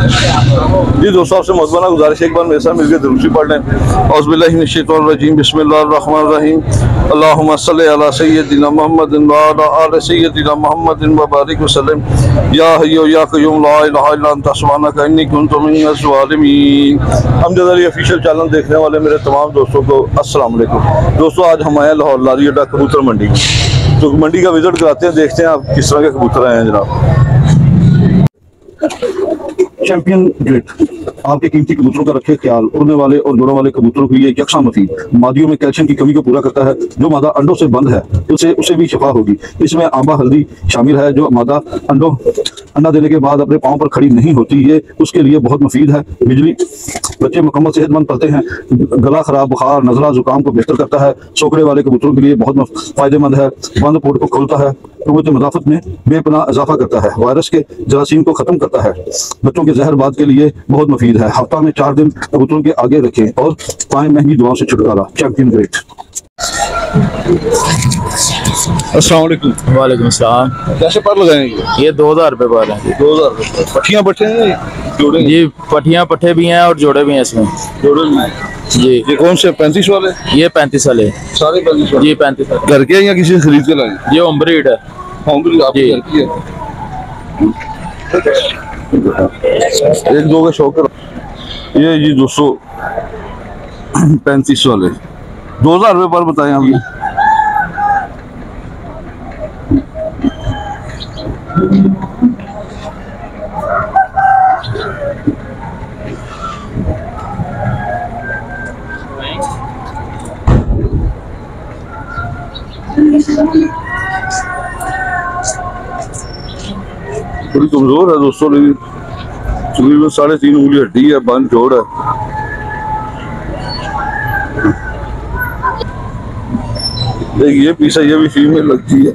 जी दोस्तों, आपसे मौजूदा गुजारिश एक बार मेरे साथ मिलकर दुरूद पढ़ लें। औज़ुबिल्लाहिमिनश्शैतानिर्रजीम, बिस्मिल्लाहिर्रहमानिर्रहीम। अल्लाहुम्मा सल्लि अला सय्यिदिना मुहम्मदिन व अला आलि सय्यिदिना मुहम्मदिन व बारिक वसल्लम। या हय्यु या क़य्यूम ला इलाहा इल्ला अंता सुब्हानका इन्नी कुन्तु मिनज़ ज़ालिमीन। अमजद अली ऑफिशियल चैनल देखने वाले मेरे तमाम दोस्तों को अस्सलाम वालेकुम। दोस्तों, आज हम आए लाहौर लारी अड्डा कबूतर मंडी, तो मंडी का विजिट कराते हैं, देखते हैं आप किस तरह के कबूतर आए हैं जनाब। चैंपियन ग्रेट आपके कीमती कबूतरों का रखे ख्याल। उड़ने वाले और जोड़ों वाले कबूतरों के लिए यकसा मफीद मादियों में कैल्शियम की कमी को पूरा करता है। जो मादा अंडों से बंद है उसे भी शिफा होगी। इसमें आंबा हल्दी शामिल है। जो मादा अंडा देने के बाद अपने पाँव पर खड़ी नहीं होती, ये उसके लिए बहुत मुफीद है। बिजली बच्चे मुकम्मल सेहतमंद पलते हैं। गला खराब, बुखार, नजला, जुकाम को बेहतर करता है। सोखड़े वाले कबूतरों के लिए बहुत फायदेमंद है। बंद पोट को खोलता है। कुव्वत मदाफत में बेपनाह इजाफा करता है। वायरस के जरासीम को खत्म करता है। बच्चों के जहरबाद के लिए बहुत मुफीद है। हफ्ता में 4 दिन कबूतरों के आगे रखें और पाएं महंगी दुआओं से छुटकारा। Champion great. अस्सलाम वालेकुम। वालेकुम सलाम। कैसे पर लगाएंगे? ये 2000 रुपये पर है। 2000 रुपये। पट्टियाँ पट्टे हैं जोड़े? जी, पट्टियाँ पट्टे भी हैं और जोड़े भी हैं इसमें। जोड़े भी हैं जी। ये कौन से 35 वाले? ये 35 वाले सारे 35 वाले? जी 35 वाले। घर के या किसी से खरीद के लाए? ये होम ब्रीड है। होम ब्रीड आपके घर की है? एक दो का शौक है। ये जी 235 वाले 2000 रुपये पर बताएं आपने? बड़ी कमजोर है दोस्तों, लेकिन तकरीबन 3.5 उंगली हड्डी है, बंद जोड़ है। एक ये पीस है, ये भी फीमेल लगती है।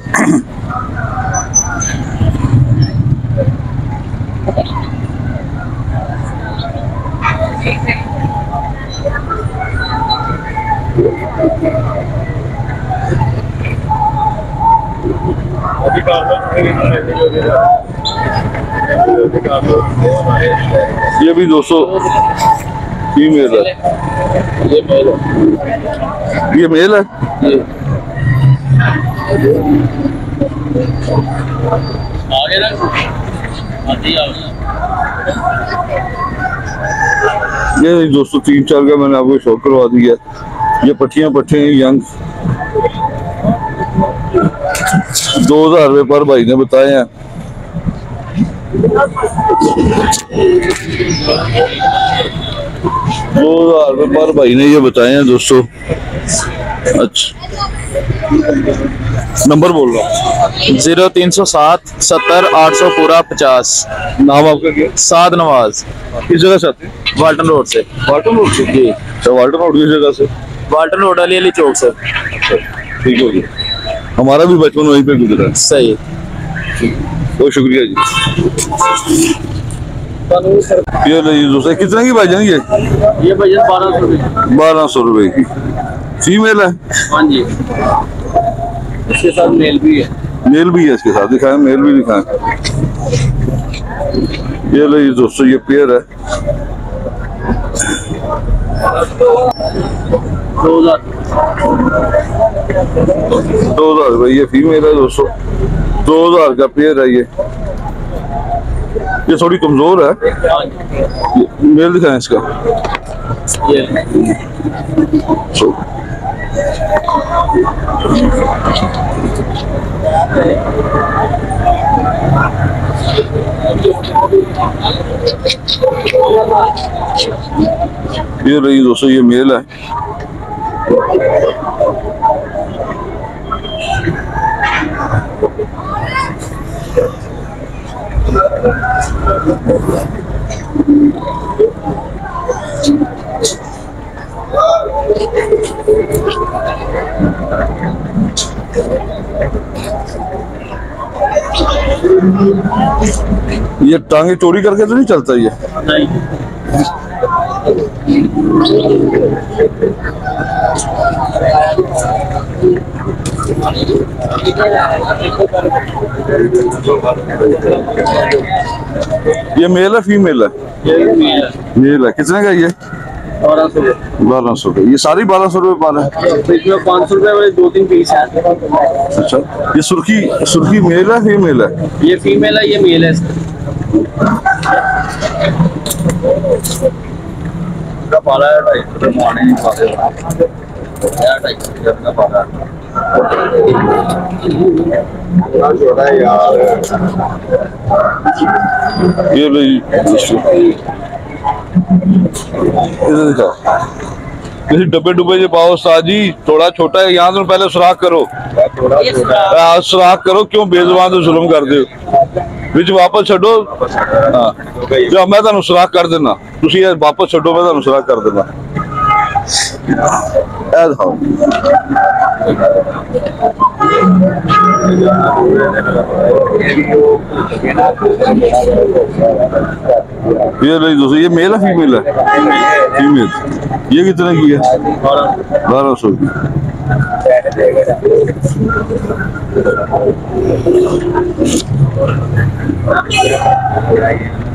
ये भी 200 फीमेल है। ये मेल है। ये मेल है। ये दोस्तों 3-4 का मैंने आपको शौक करवा दिया। ये पट्टियाँ पट्टे हैं यंग। 2000 रुपये पर भाई ने बताए हैं। ₹2000 पर भाई ने ये बताए हैं दोस्तों। अच्छा, नंबर बोल रहा हूँ 0307 70 800 पूरा 50। नाम आपका क्या? साद नवाज। किस जगह से आते हैं? वाल्टन रोड से। वाल्टन रोड से? जी। तो वाल्टन रोड किस जगह से? वाल्टन रोड अली चौक से। ठीक हो गया, हमारा भी बचपन वहीं पे गुजरा है। सही। बहुत शुक्रिया जी। ये दोस्तों कितने की भाईजान? ये भैया 1200 रुपये। 1200 रुपये की फीमेल है? हाँ जी। इसके साथ मेल भी है। मेल भी है इसके साथ, दिखाएं मेल भी दिखाएं। ये लो दोस्तों, ये पेयर है। 2000 रुपये। ये फीमेल है दोस्तों, 2000 का पेयर है। ये थोड़ी कमजोर है। मेल दिखाएं इसका। ये रही दोस्तों, ये मेल है। ये टांगे चोरी करके तो नहीं चलता ये? नहीं। ये मेल है फीमेल है? ये मेल है। मेल है। कितने का ये? 1200। 1200 रुपये। ये सारी 1200 रुपये पाल है? इसमें 500 रुपये वाले 2-3 पीस है। अच्छा, ये सुर्खी सुर्खी मेल है फीमेल है? ये फीमेल है, ये मेल है। इसका पाला है 250 रुपये माने नहीं पाले। 250 रुपये का पाला है यार। ये भाई किसी डब्बे डुब्बे जो पाओ साजी, थोड़ा छोटा है, यहाँ तो पहले सुराख करो, सुराख करो। क्यों बेजुबान तो जुल्म कर दो, बिच वापस छो। हाँ, जो मैं तुहानू सुराख कर देना, तुसी वापस छो, मैं तुहानू सुराख कर देना। ये नहीं दोस्तों, ये मेल है फीमेल है? फीमेल। ये कितने की है? 1200 की।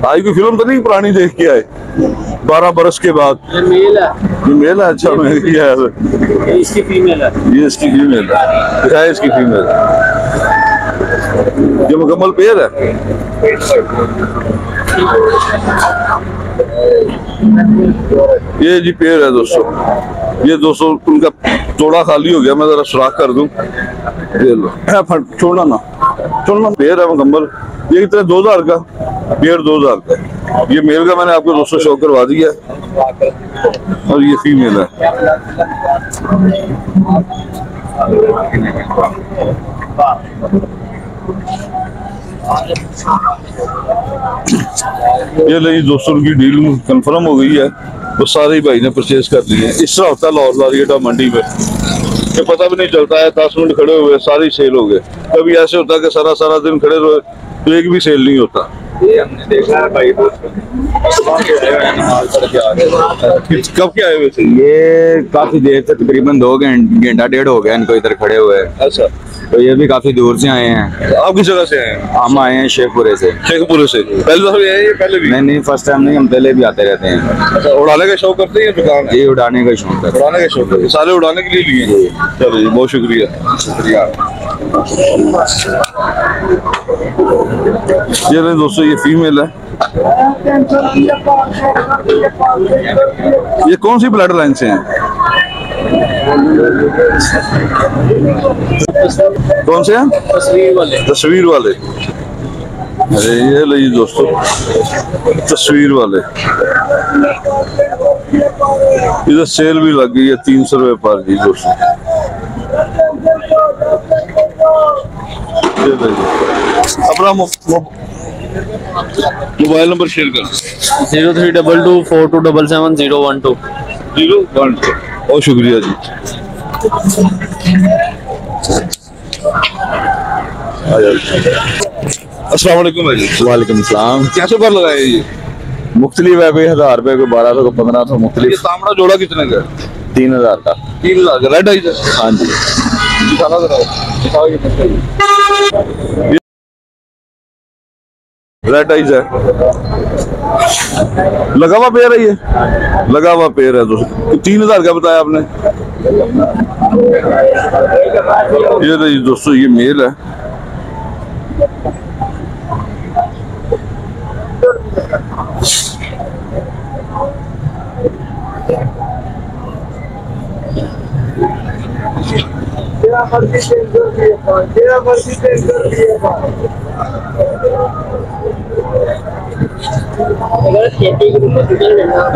आई कोई फिल्म तो नहीं पुरानी देख के आए 12 बरस के बाद? ये मेल है। ये मेल है? अच्छा, मैं किया है। ये इसकी फीमेल है। ये इसकी फीमेल है, इसकी फीमेल। ये मुकम्मल पेयर है? ये जी पेयर है दोस्तों। ये 200 उनका थोड़ा खाली हो गया, मैं जरा सुराख कर दूं। ये लो, छोड़ना ना, छोड़ना। पेयर है मुकम्मल। ये कितना? 2000 का पेयर, 2000 का। ये मेल का मैंने आपको 200 शो करवा दिया और ये फीमेल है। ये नहीं दोस्तों, उनकी डील कंफर्म हो गई है, तो सारे भाई ने परचेज कर लिए। इस तरह होता है लाहौर मार्केट मंडी में, कि पता भी नहीं चलता है, 10 मिनट खड़े हुए सारी सेल हो गए। कभी ऐसे होता है कि सारा सारा दिन खड़े रहे तो एक भी सेल नहीं होता। ये हमने देखा है भाई, कब के आए हुए थे? ये काफी देर से, तकरीबन 2 घंटा डेढ़ हो गया इनको इधर खड़े हुए। अच्छा, तो ये भी काफी दूर से आए हैं। आप किस जगह से आए हैं? हम आए हैं शेखपुरे से। शेखपुरे से पहले दफा आए हैं? पहले भी? नहीं, फर्स्ट टाइम नहीं, हम पहले भी आते रहते हैं। अच्छा, उड़ाने का शौक करते हैं या दुकान है? ये उड़ाने का शौक है। उड़ाने का शौक है, सारे उड़ाने के लिए लिए। चलिए, बहुत शुक्रिया। शुक्रिया। ये नहीं दोस्तों, ये फीमेल है। ये कौन सी ब्लड लाइन से हैं? कौन से हैं? तस्वीर वाले। तस्वीर वाले। अरे ये लीजिए दोस्तों, तस्वीर वाले। इधर सेल भी लग गई है 300 रुपये पर जी दोस्तों। अपना मोबाइल नंबर शेयर कर। 032242777012। 012। बहुत शुक्रिया जी। अस्सलाम वालेकुम भाई। वालेकुम सलाम। कैसे पर लगाए ये? मुख्तलिफ है, कोई 1000 रुपए, कोई 1200, कोई 1500, ये मुख्तलिफ। तांबड़ा जोड़ा कितने का? 3000 का। 3000 का। रेड आइज है? हाँ जी। दिखाना जरा, दिखाओ ये कितना है। रेड आइज है, लगा हुआ पेयर है, ये लगा हुआ पेयर है दोस्तों। 3000 का बताया आपने। ये नहीं दोस्तों, ये मेल है।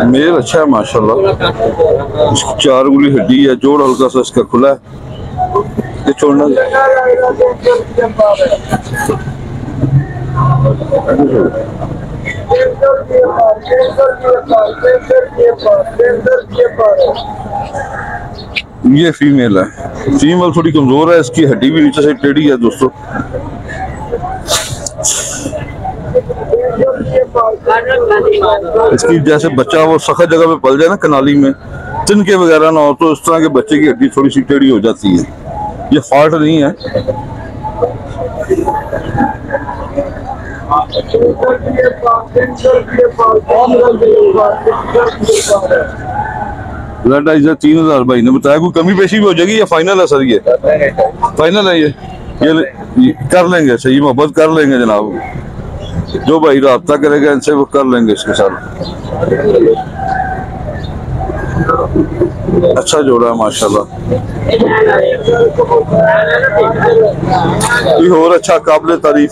मेल अच्छा है माशाल्लाह। 4 उंगली हड्डी है, जोड़ हल्का सा इसका खुला है। ये छोड़ना ये फीमेल है। फीमेल थोड़ी कमजोर है, इसकी हड्डी भी नीचे से टेढ़ी है दोस्तों। इसकी जैसे बच्चा वो सख्त जगह पे पल जाए ना, कनाली में तिनके वगैरह ना हो, तो इस तरह के बच्चे की हड्डी थोड़ी सी टेढ़ी हो जाती है। ये फॉल्ट नहीं है। रेड आइज 3000 भाई ने बताया। कोई कमी पेशी भी हो जाएगी या फाइनल है सर? ये फाइनल है। ये कर लेंगे, सही मोहब्बत कर लेंगे जनाब। जो भाई राब्ता करेगा इनसे वो कर लेंगे इसके साथ। अच्छा जोड़ा है माशाल्लाह। और अच्छा काबिल तारीफ।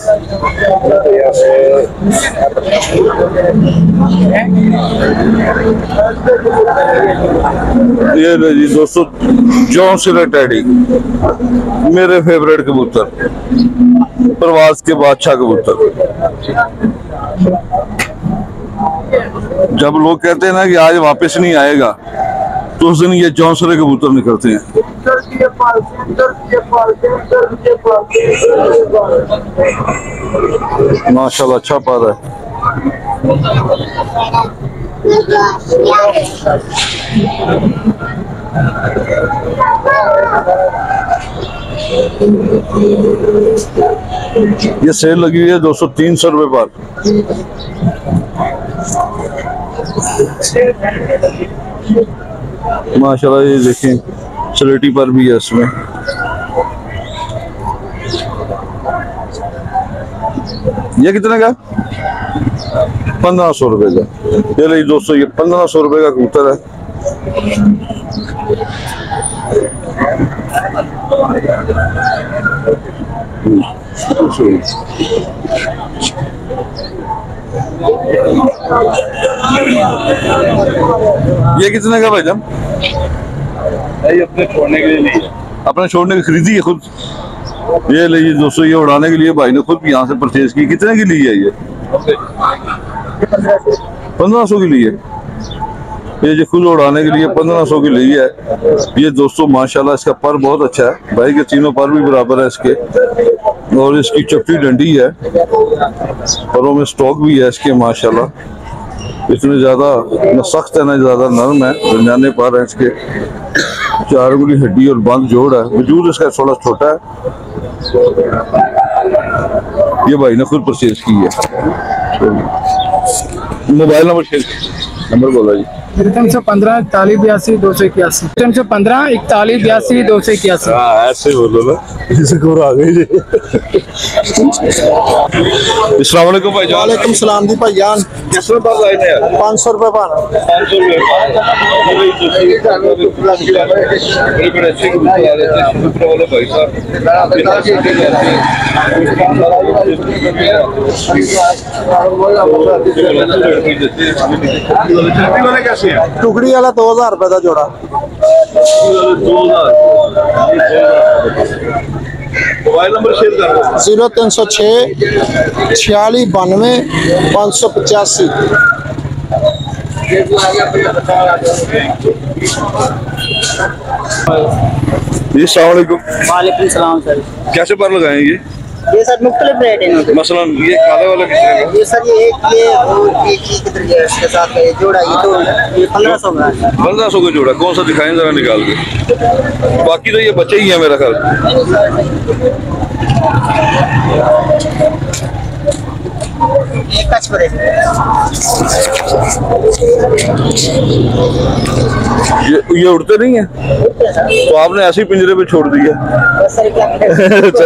ये जी दोस्तों जॉन सिलर टैडी, मेरे फेवरेट कबूतर, प्रवास के बादशाह कबूतर। जब लोग कहते हैं ना कि आज वापस नहीं आएगा, तो उस दिन ये जौनसरे कबूतर निकलते हैं। माशाल्लाह अच्छा पा रहा है। ये सेल लगी हुई है 200-300 रुपए पर। माशाल्लाह ये देखें स्लेटी पर भी है इसमें। ये कितने का? 1500 रुपए का। ये ली दोस्तों, ये 1500 रुपए का कबूतर है। ये कितने का भाईजान? अपने छोड़ने के लिए नहीं है, अपने छोड़ने की खरीदी है खुद। ये लीजिए दोस्तों, ये उड़ाने के लिए भाई ने खुद यहाँ से परचेज की। कितने की ली है ये? 1500 की ली है। ये जो खुद उड़ाने के लिए 1500 की ली है। ये दोस्तों माशाल्लाह इसका पर बहुत अच्छा है। भाई के तीनों पर भी बराबर है इसके, और इसकी चपटी डंडी है, परों में स्टॉक भी है इसके माशाल्लाह। इतने ज्यादा न सख्त है ना ज्यादा नरम है। दरमियाने पर है इसके, 4 उंगली हड्डी और बंद जोड़ है। वजूद इसका थोड़ा छोटा है। ये भाई ने खुद परचेज की है। मोबाइल नंबर बोला जी। 315 41 82 281। 315 41 82 281। ऐसे बोलो ना, इसे को आ गई जी। अस्सलाम वालेकुम भाईजान। वालेकुम सलाम जी भाईजान। कितने पास आए थे यार? 500 रुपए पाना। 500 रुपए। बड़े अच्छे कबूतर आ रहे थे कबूतर वाले भाई साहब। टुकड़ी वाला 2000 रुपए का जोड़ा। मोबाइल नंबर शेयर कर दो। 0306 46 92 585। जी अस्सलाम वालेकुम। वालेकुम सलाम सर। कैसे पर लगाए ये सर मुख्तलिफ रेट है। मसलन ये काले वाला कितने का? ये सर ये और एक ही किधर गया इसके साथ का ये जोड़ा, ये तो ये 1500 का है। 1500 का जोड़ा। कौन सा दिखाएं जरा निकाल के। बाकी तो ये बच्चे ही है मेरा ख्याल। एक कच पर ये उड़ते नहीं है, तो आपने ऐसे ही पिंजरे पे छोड़ दिया। सर क्या अच्छा,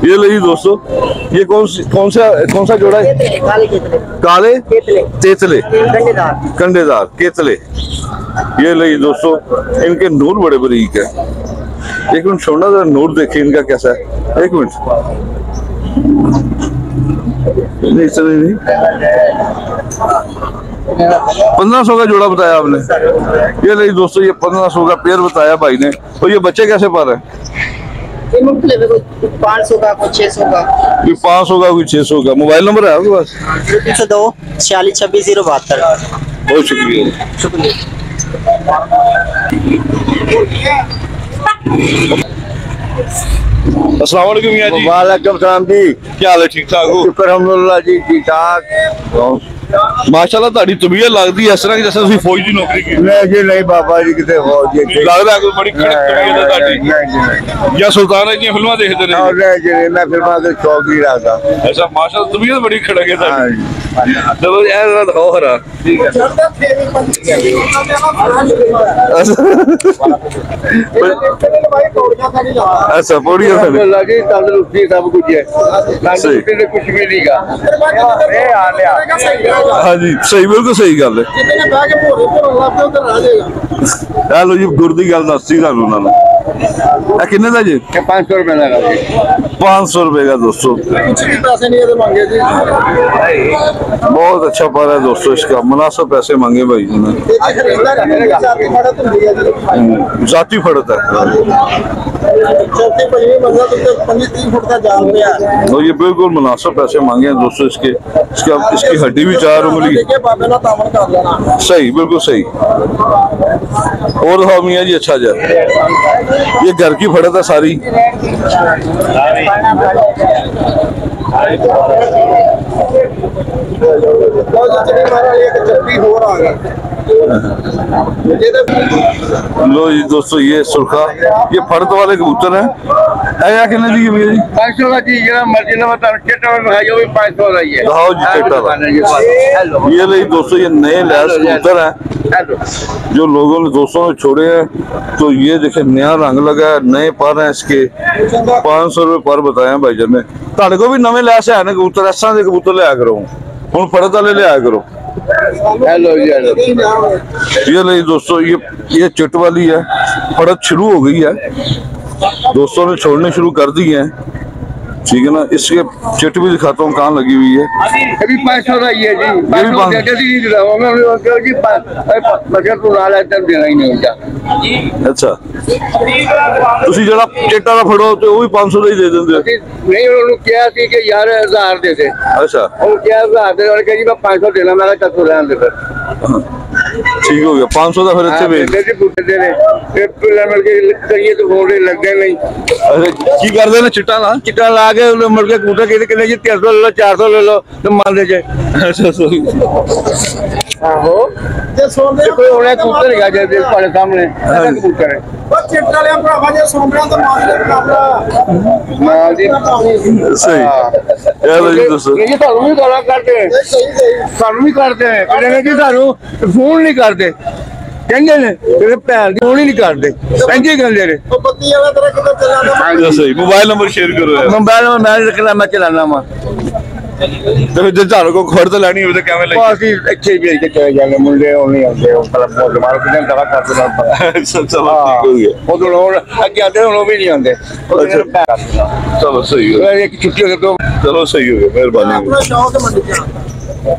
ये लीजिए दोस्तों, ये कौन सा जोड़ा है? काले केतले। काले केतले। तेतले, कंडेदार। कंडेदार केतले। ये लीजिए दोस्तों, इनके नूर बड़े बारीक है। एक मिनट छोड़ना जरा, नूर देखिए इनका कैसा है। एक मिनट। नहीं सर नहीं, 1500 का जोड़ा बताया आपने। ये नहीं दोस्तों, ये 1500 का पेयर बताया भाई ने। तो ये बच्चे कैसे पा रहे हैं? ये मुख्तलिफ है, कोई 500 का, कोई 600 का। कोई 500 का, कोई 600 का। मोबाइल नंबर है आपके पास? 302 46 26 072। बहुत शुक्रिया। शुक्रिया। अस्सलाम वालेकुम मियां जी। वालेकुम सलाम जी। क्या हाल है? ठीक ठाक हो? शुक्र अल्हम्दुलिल्लाह जी, ठीक ठाक। ਮਾਸ਼ਾਅੱਲਾ ਤੁਹਾਡੀ ਤਬੀਅਤ ਲੱਗਦੀ ਇਸ ਤਰ੍ਹਾਂ ਕਿ ਜਿਵੇਂ ਤੁਸੀਂ ਫੌਜ ਦੀ ਨੌਕਰੀ ਕੀਤੀ। ਨਹੀਂ ਜੀ ਨਹੀਂ ਬਾਬਾ ਜੀ ਕਿਤੇ ਹੋ ਜੀ ਲੱਗਦਾ ਕੋਈ ਬੜੀ ਖੜਕ ਤਬੀਅਤ ਹੈ ਤੁਹਾਡੀ ਜਾਂ ਸੁਲਤਾਨ ਦੀਆਂ ਫਿਲਮਾਂ ਦੇਖਦੇ ਨੇ ਨਹੀਂ ਜੀ ਮੈਂ ਫਿਲਮਾਂ ਦੇ ਸ਼ੌਕ ਹੀ ਰੱਖਦਾ। ਐਸਾ ਮਾਸ਼ਾਅੱਲਾ ਤਬੀਅਤ ਬੜੀ ਖੜਕ ਹੈ ਤੁਹਾਡੀ। ਚਲੋ ਇਹ ਜਰਾ ਦਿਖਾਓ ਹਰਾ। ਠੀਕ ਹੈ ਅੱਛਾ ਪੌੜੀਆਂ ਸਾਡੇ ਲੱਗੀ ਤੰਦਰੁਸਤੀ ਸਭ ਕੁਝ ਹੈ ਤੰਦਰੁਸਤੀ ਤੇ ਕੁਝ ਵੀ ਨਹੀਂਗਾ ਇਹ ਆ ਲਿਆ ਹਾਂਜੀ ਸਹੀ ਬਿਲਕੁਲ ਸਹੀ ਗੱਲ ਹੈ। ਇਹ ਲੋ ਜੀ ਗੁਰ ਦੀ ਗੱਲ ਦੱਸੀ ਤੁਹਾਨੂੰ ਉਹਨਾਂ ਨੇ। ਇਹ ਕਿੰਨੇ ਦਾ ਜੀ? 500 रुपए लगा जी 500 रुपए का दोस्तों। कुछ भी पैसे नहीं है मांगे जी बहुत अच्छा पारा है दोस्तों, इसका मुनासिब पैसे मांगे भाई जी ने। जाती फड़त है तो ये बिल्कुल मुनासिब पैसे मांगे हैं दोस्तों इसके। इसकी हड्डी भी 4 उंगली सही बिल्कुल सही। और दिखाओ मियाँ जी अच्छा जा ये घर की फड़त है सारी। लो जी दोस्तों ये सुरखा ये फड़त वाले कबूतर है। ऐसा कितने जी भैया जी? 500 का जी जरा मर्जी ना बता चेटा में भाई भी 500 का ही है। दिखाओ जी चेटा। ये ले दोस्तों ये नए लैस कबूतर है जो लोगों ने दोस्तों ने छोड़े हैं। तो ये देखे नया रंग लगा है, नए पर हैं इसके। 500 रुपए पर बताए भाईजान ने। ताड़े को भी नवे लैस है ना कबूतर, इस तरह के कबूतर लिया करो हूँ फड़त वाले लिया करो। हेलो जी ये नहीं दोस्तों ये चिट वाली है, फड़त शुरू हो गई है, दोस्तों ने छोड़ने शुरू कर दी है। ठीक है ना, इसके चिट भी दिखाता हूँ कहाँ लगी हुई है। अभी 500 का ही है जी 500 देते जी जी बजट तो ला लेते देना ही नहीं होता। अच्छा ਤੁਸੀਂ ਜਿਹੜਾ ਚੇਟਾ ਦਾ ਫੜੋ ਤੇ ਉਹ ਵੀ 500 ਦਾ ਹੀ ਦੇ ਦਿੰਦੇ ਹੋ? नहीं उन्होंने किया थी कि यार 1000 दे दे। अच्छा ਉਹ ਕਿਹਾ 1000 ਦੇ और कह जी मैं 500 देना मैं कहा चल रहने दे फिर ठीक हो गया 500 ਦਾ ਫਿਰ ਇੱਥੇ ਵੇਚ। ਦੇ ਬੁੱਢੇ ਦੇ ਨੇ ਤੇ ਪਿੱਲਾ ਮਿਲ ਕੇ ਕਰੀਏ ਤਾਂ ਫੋਨ ਲੱਗਦੇ ਨਹੀਂ। ਅੱਛਾ ਕੀ ਕਰਦੇ ਨੇ ਚਿੱਟਾ ਨਾਲ? ਚਿੱਟਾ ਲਾ ਕੇ ਉਹਨੇ ਮੁੜ ਕੇ ਕੂਟਾ ਕਿਤੇ ਜੀ 300 ਲੈ ਲਓ 400 ਲੈ ਲਓ ਤੇ ਮੰਨਦੇ ਜੇ। ਅੱਛਾ ਆਹੋ ਜੇ ਸੋਨੇ ਕੋਈ ਹੋਣਾ ਕੂਟਰ ਹੈਗਾ ਜੇ ਤੁਹਾਡੇ ਸਾਹਮਣੇ ਕੂਟਰ ਹੈ ਉਹ ਚਿੱਟਾ ਵਾਲਿਆਂ ਭਰਾਵਾ ਜੇ ਸੋਨਿਆਂ ਤੋਂ ਮਾਲ ਦੀ ਸਹੀ ਇਹ ਲੋ ਜੀ ਦੱਸੋ। ਇਹ ਤੁਹਾਨੂੰ ਵੀ ਗਾਲਾਂ ਕਰਦੇ ਸਾਨੂੰ ਵੀ ਕਰਦੇ ਕਹਿੰਦੇ ਜੀ ਸਾਨੂੰ ਫੋਨ ਨਹੀਂ ਕਰਦੇ ਕਹਿੰਦੇ ਨੇ ਤੇਰੇ ਭੈਣ ਦੀ ਫੋਨ ਹੀ ਨਹੀਂ ਕਰਦੇ ਇੰਝ ਕਹਿੰਦੇ ਨੇ। ਉਹ ਬੱਤੀ ਵਾਲਾ ਤੇਰਾ ਕਿੱਥੇ ਚੱਲਦਾ? ਸਹੀ ਮੋਬਾਈਲ ਨੰਬਰ ਸ਼ੇਅਰ ਕਰੋ ਯਾਰ। ਮੋਬਾਈਲ ਮੈਂ ਰੱਖਣਾ ਮੈਂ ਚਲਾਣਾ ਵਾ ਤੇ ਜੇ ਤੁਹਾਨੂੰ ਕੋਈ ਖੜ ਤਾਂ ਲੈਣੀ ਹੋਵੇ ਤਾਂ ਕਿਵੇਂ ਲੈ? ਅਸੀਂ ਇੱਥੇ ਵੀ ਕੇ ਚਲੇ ਜਾਂਦੇ ਮੁੰਡੇ ਉਹ ਨਹੀਂ ਆਉਂਦੇ ਉਹ ਮਤਲਬ ਬਹੁਤ ਮਾਰ ਕੇ ਦਵਾ ਕਰਦੇ ਨਾਲ ਚਲੋ ਠੀਕ ਹੋ ਗਿਆ। ਉਹ ਤੋਂ ਅੱਗੇ ਆਦੇ ਹੁਣ ਉਹ ਵੀ ਨਹੀਂ ਆਉਂਦੇ। ਚਲੋ ਸਹੀ ਹੋ ਗਿਆ। ਇੱਕ ਛੁੱਟੀ ਹੋ ਗਈ ਚਲੋ ਸਹੀ ਹੋ ਗਿਆ ਮਿਹਰਬਾਨੀ। ਆਪਣਾ ਸ਼ੌਕ ਮੰਨ ਗਿਆ।